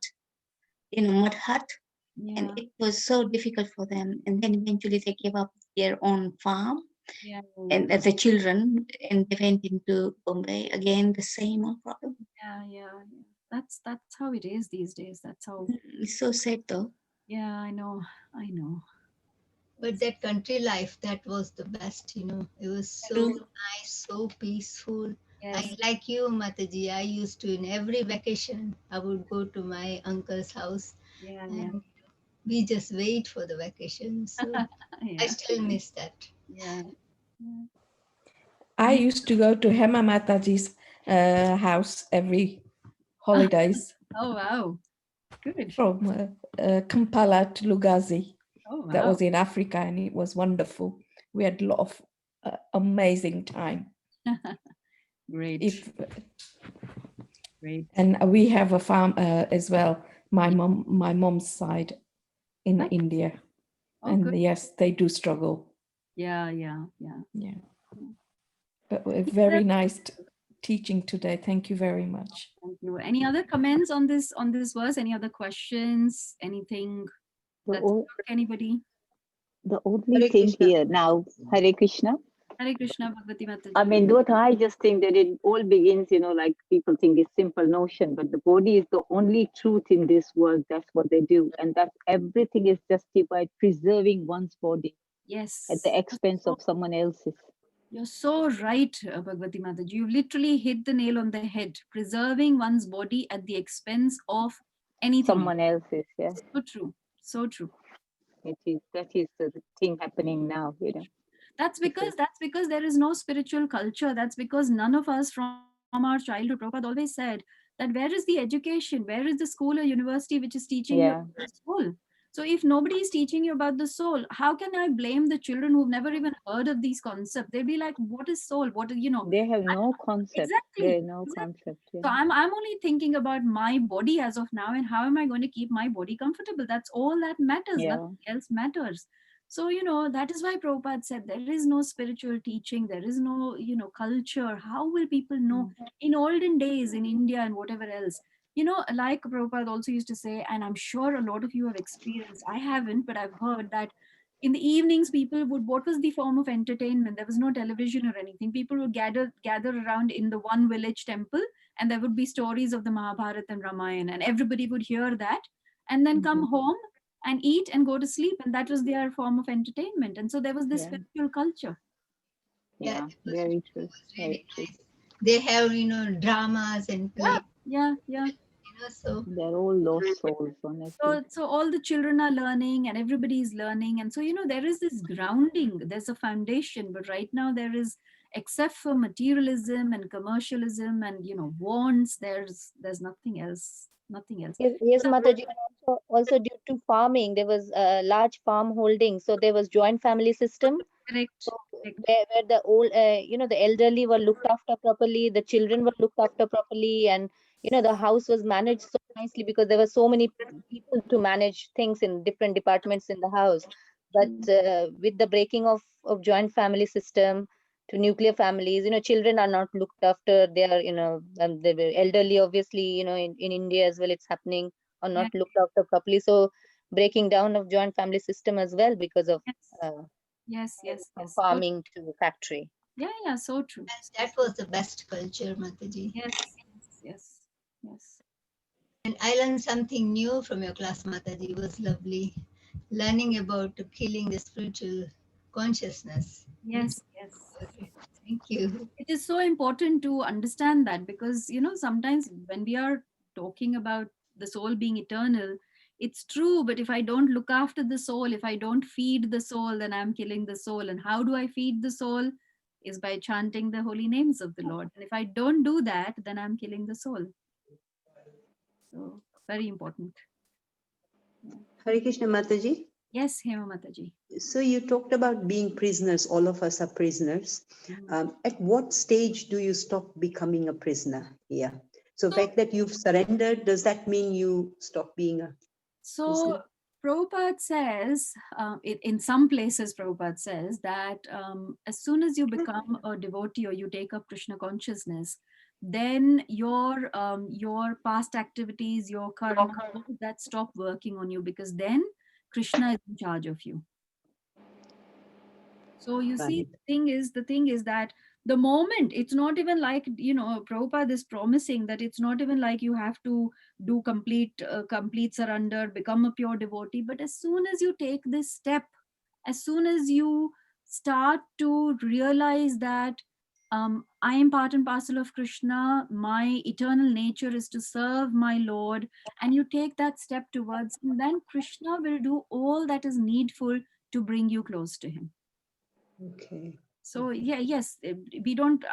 mud hut, Yeah. and it was so difficult for them. And then eventually they gave up their own farm, Yeah. and as the children, and they went into Bombay again, the same old problem. Yeah. Yeah. That's how it is these days. That's how. It's so sad though. Yeah, I know. I know. But that country life, that was the best, you know. It was so True. nice, so peaceful. Yes. Like you, Mataji, I used to, in every vacation, I would go to my uncle's house Yeah. and Yeah. we just wait for the vacation. So I Yeah. still miss that. Yeah. Yeah. I used to go to Hema Mataji's house every holidays Oh wow. Good. from Kampala to Lugazi. Oh wow. That was in Africa, and it was wonderful. We had a lot of amazing time. Great. If Great. and we have a farm as well. My mom's side in Nice. India, Oh, and good. yes, they do struggle. Yeah. Yeah. Yeah. Yeah, but very nice teaching today. Thank you very much. Thank you. Any other comments on this verse? Any other questions? Anything The, that's o- struck anybody? the only Hare thing Krishna. here now, Hare Krishna. Hare Krishna, Bhagavati Mataji. I mean, what I just think that it all begins, you know, like people think it's simple notion, but the body is the only truth in this world. That's what they do. And that everything is justified preserving one's body Yes. at the expense of someone else's. You're so right, Bhagavati Mataji. You've literally hit the nail on the head. Preserving one's body at the expense of anything. Someone else's, yeah. So true. So true. That is the thing happening now, you know. That's because there is no spiritual culture. That's because none of us from our childhood, Prabhupada always said that where is the education? Where is the school or university which is teaching you Yeah. about the soul? So if nobody is teaching you about the soul, how can I blame the children who've never even heard of these concepts? They'll be like, what is soul? What is, They have no concept. Exactly. They have no Exactly. concept. Yeah. So I'm only thinking about my body as of now and how am I going to keep my body comfortable? That's all that matters. Yeah. Nothing else matters. So, that is why Prabhupada said there is no spiritual teaching, there is no, culture. How will people know? In olden days in India and whatever else, like Prabhupada also used to say, and I'm sure a lot of you have experienced, I haven't, but I've heard that in the evenings people would, what was the form of entertainment? There was no television or anything. People would gather around in the one village temple, and there would be stories of the Mahabharata and Ramayana, and everybody would hear that and then come home and eat and go to sleep, and that was their form of entertainment. And so there was this Yeah. spiritual culture. Yeah, it was very true. really Very true. nice. They have, dramas and play, Yeah. so They're all lost souls, honestly. So all the children are learning and everybody is learning, and so there is this grounding, there's a foundation. But right now there is, except for materialism and commercialism and wants, there's nothing else. Yes, Mataji. Also due to farming, there was a large farm holding, so there was joint family system. Correct. So where the old, the elderly were looked after properly, the children were looked after properly, and the house was managed so nicely because there were so many people to manage things in different departments in the house. But with the breaking of joint family system to nuclear families, children are not looked after. They are, they were elderly, obviously, in India as well, it's happening, or not looked after properly. So breaking down of joint family system as well because of Yes. from farming to factory. Yeah, so true. that was the best culture, Mataji. Yes. And I learned something new from your class, Mataji. It was lovely. Learning about killing the spiritual consciousness. Yes. Thank you. It is so important to understand that, because sometimes when we are talking about the soul being eternal, it's true, but if I don't look after the soul, if I don't feed the soul, then I'm killing the soul. And how do I feed the soul? Is by chanting the holy names of the Lord. And if I don't do that, then I'm killing the soul. So very important. Hare Krishna Mataji. Yes, Hema Mataji. So you talked about being prisoners. All of us are prisoners. At what stage do you stop becoming a prisoner here? So the fact that you've surrendered, does that mean you stop being a So prisoner? Prabhupada says, in some places Prabhupada says that as soon as you become a devotee or you take up Krishna consciousness, then your past activities, your karma, that stop working on you, because then Krishna is in charge of you. So you see, Right. the thing is that the moment, it's not even like, Prabhupada is promising that it's not even like you have to do complete surrender, become a pure devotee. But as soon as you take this step, as soon as you start to realize that I am part and parcel of Krishna, my eternal nature is to serve my Lord, and you take that step towards him, then Krishna will do all that is needful to bring you close to him. Okay. So yeah, yes, we don't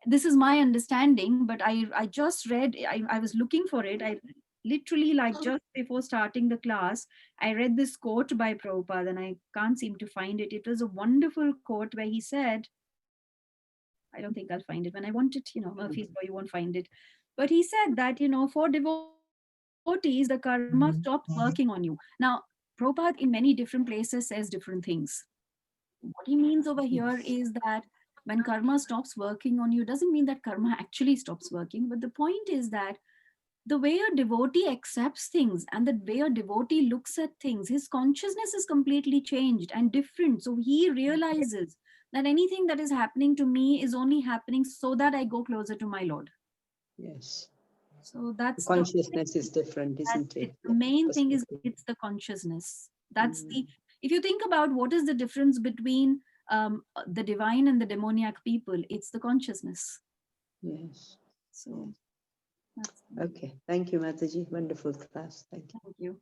this is my understanding, but I just read, I was looking for it. I literally, like, just before starting the class, I read this quote by Prabhupada, and I can't seem to find it. It was a wonderful quote where he said, I don't think I'll find it when I want it, Murphy's Law, you won't find it. But he said that, for devotees, the karma stops working on you. Now, Prabhupada in many different places says different things. What he means over here is that when karma stops working on you, doesn't mean that karma actually stops working. But the point is that the way a devotee accepts things and the way a devotee looks at things, his consciousness is completely changed and different. So he realizes that anything that is happening to me is only happening so that I go closer to my Lord. Yes. So that's Consciousness is different, that's isn't it? it. The main thing is Perspective. it's the consciousness. That's the, if you think about what is the difference between the divine and the demoniac people, it's the consciousness. Yes. So that's Okay. Thank you, Mataji. Wonderful class. Thank you. Thank you.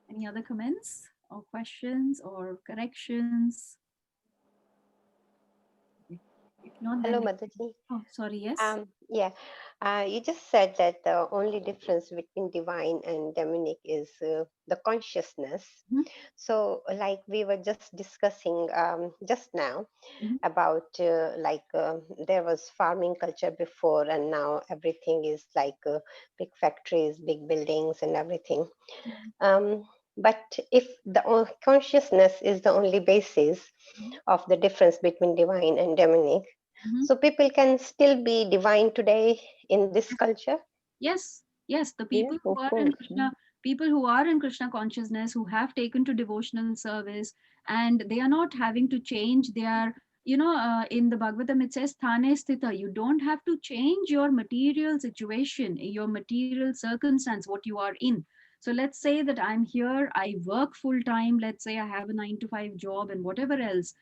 Any other comments or questions or corrections? Okay. If not, Hello, then Madhuji. oh, sorry, yes. Yeah, you just said that the only difference between divine and demonic is the consciousness. Mhm. So, like we were just discussing just now Mhm. about there was farming culture before, and now everything is like big factories, big buildings, and everything. Um, but if the consciousness is the only basis of the difference between divine and demonic, Mhm. so people can still be divine today in this culture. Yes, yes, the Yeah, people who of are in course. Krishna, people who are in Krishna consciousness, who have taken to devotional service, and they are not having to change their, in the Bhagavatam it says, Thane Sthita, you don't have to change your material situation, your material circumstance, what you are in. So let's say that I'm here, I work full time, let's say I have a 9 to 5 job and whatever else.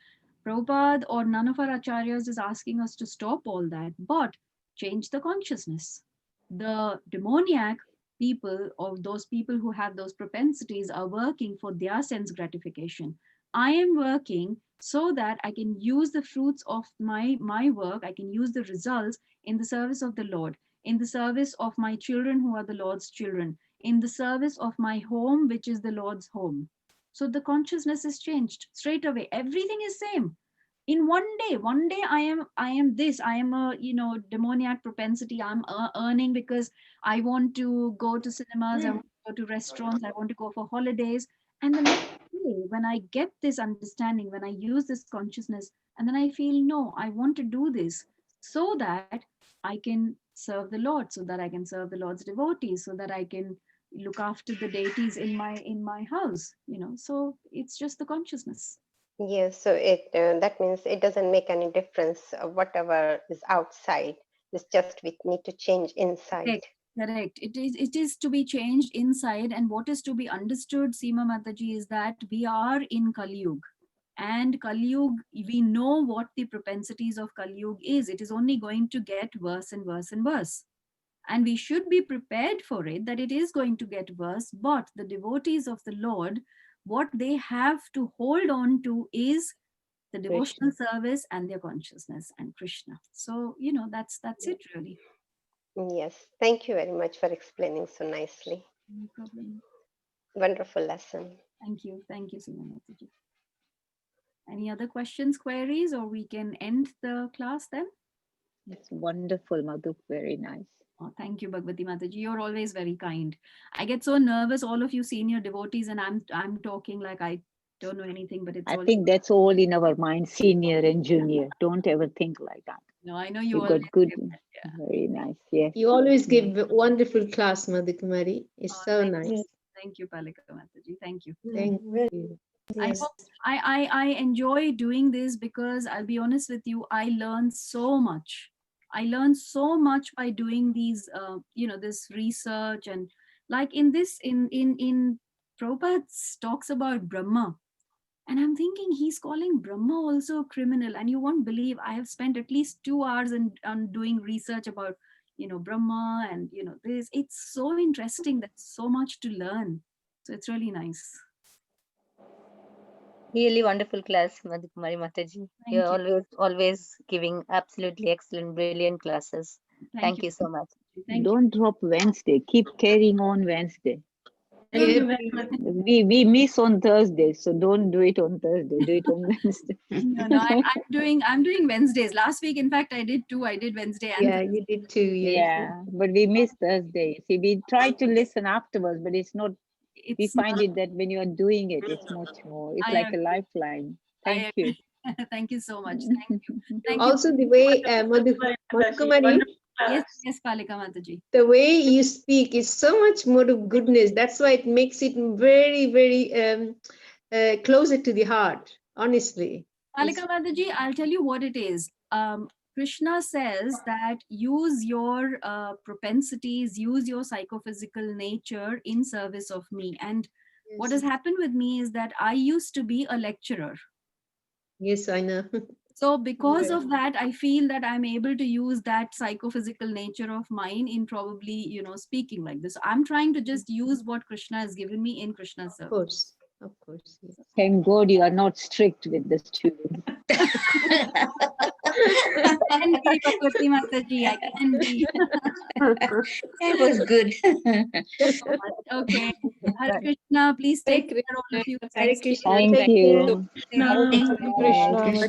Prabhupada or none of our acharyas is asking us to stop all that, but change the consciousness. The demoniac people, or those people who have those propensities, are working for their sense gratification. I am working so that I can use the fruits of my work, I can use the results in the service of the Lord, in the service of my children who are the Lord's children, in the service of my home, which is the Lord's home. So the consciousness is changed straight away. Everything is same. In one day I am this, I am a demoniac propensity, I'm earning because I want to go to cinemas, I want to go to restaurants, I want to go for holidays. And the next day, when I get this understanding, when I use this consciousness, and then I feel, no, I want to do this so that I can serve the Lord, so that I can serve the Lord's devotees, so that I can look after the deities in my house. So it's just the consciousness. Yes, so it that means it doesn't make any difference whatever is outside. It's just we need to change inside. Correct. Correct. It is to be changed inside, and what is to be understood, Seema Mataji, is that we are in Kali Yuga. And Kali Yuga, we know what the propensities of Kali Yuga is. It is only going to get worse and worse and worse. And we should be prepared for it, that it is going to get worse. But the devotees of the Lord, what they have to hold on to is the devotional service and their consciousness and Krishna. So, that's it really. Yes, thank you very much for explaining so nicely. No problem. Wonderful lesson. Thank you. Thank you, Seema Mataji. Any other questions, queries, or we can end the class then? It's wonderful, Madhu. Very nice. Oh, thank you, Bhagavati Mataji. You're always very kind. I get so nervous, all of you senior devotees, and I'm talking like I don't know anything, but it's I all. think that's all in our mind, senior and junior. Don't ever think like that. No, I know you You all. got good, Yeah. very nice. Yes. You always Yeah. give wonderful class, Madhu Kumari. It's so nice. Thank you, Palika Mataji. Thank you. Thank Very you. I hope I enjoy doing this because I'll be honest with you, I learned so much. I learned so much by doing these, this research, and like in Prabhupada talks about Brahma, and I'm thinking he's calling Brahma also a criminal. And you won't believe I have spent at least 2 hours on doing research about Brahma and this. It's so interesting. There's so much to learn. So it's really nice. Really wonderful class, Madhu Kumari Mataji. Thank You're you. always giving absolutely excellent, brilliant classes. Thank you so much. Thank you. Don't drop Wednesday. Keep carrying on Wednesday. Yeah. We miss on Thursday, so don't do it on Thursday. Do it on Wednesday. No, I'm doing Wednesdays. Last week, in fact, I did two. I did Wednesday and Yeah, you did too. Yes. Yeah, but we miss Thursday. See, we try to listen afterwards, but it's not. We it's find it that when you are doing it, it's much more. It's I like a agree. lifeline. Thank I you. agree. Thank you so much. Thank you. Thank you. Also, the way Madhu Kumari, Yes, Palika Mataji. the way you speak is so much more of goodness. That's why it makes it very, very closer to the heart. Honestly, Palika Mataji, I'll tell you what it is. Krishna says that use your propensities, use your psychophysical nature in service of me. And what has happened with me is that I used to be a lecturer. Yes, I know. So because of that, I feel that I'm able to use that psychophysical nature of mine in probably, speaking like this. I'm trying to just use what Krishna has given me in Krishna's service. Of course, yes. Thank God you are not strict with the students. I can be, Bhagavati Mataji, I can be. That was good. Okay. Hare Krishna, please take care, all of you. Hare Krishna. Thank Take care. you. Hare Krishna.